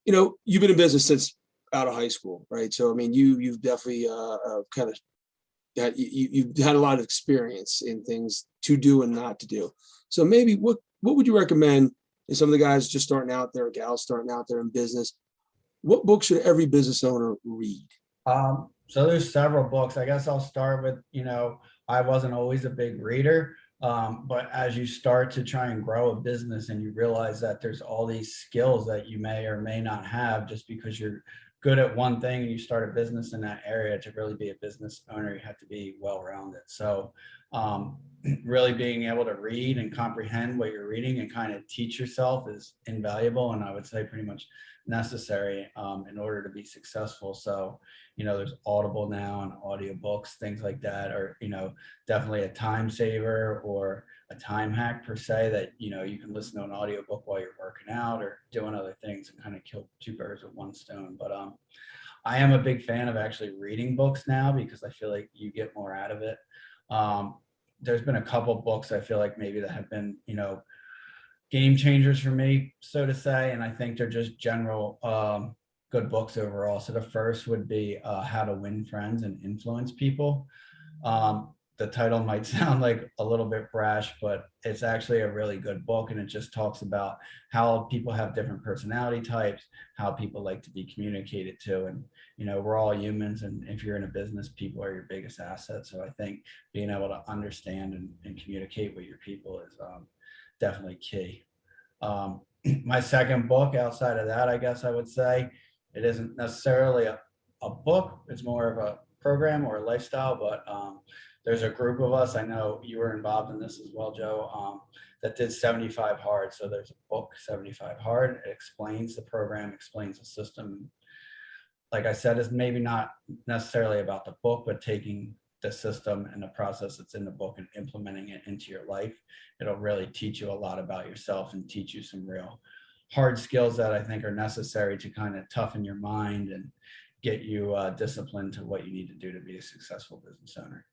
you've been in business since out of high school, right? So, I mean, you've definitely kind of you've had a lot of experience in things to do and not to do. So maybe what would you recommend to some of the guys just starting out there, gals starting out there in business? What book should every business owner read? So there's several books. I guess I'll start with, I wasn't always a big reader, but as you start to try and grow a business and you realize that there's all these skills that you may or may not have just because you're good at one thing and you start a business in that area. To really be a business owner, you have to be well-rounded. So really being able to read and comprehend what you're reading and kind of teach yourself is invaluable, and I would say pretty much necessary in order to be successful. So there's Audible now and audiobooks, things like that, or definitely a time saver or a time hack per se, that you can listen to an audiobook while you're working out or doing other things and kind of kill two birds with one stone. But I am a big fan of actually reading books now because I feel like you get more out of it. There's been a couple books I feel like maybe that have been game changers for me, so to say, and I think they're just general good books overall. So the first would be How to Win Friends and Influence People. The title might sound like a little bit brash, but it's actually a really good book, and it just talks about how people have different personality types, how people like to be communicated to, and we're all humans, and if you're in a business, people are your biggest asset. So I think being able to understand and communicate with your people is definitely key. My second book outside of that, I guess I would say, it isn't necessarily a book, it's more of a program or a lifestyle, but there's a group of us, I know you were involved in this as well, Joe, that did 75 Hard. So there's a book, 75 Hard. It explains the program, explains the system. Like I said, it's maybe not necessarily about the book, but taking the system and the process that's in the book and implementing it into your life. It'll really teach you a lot about yourself and teach you some real hard skills that I think are necessary to kind of toughen your mind and get you disciplined to what you need to do to be a successful business owner.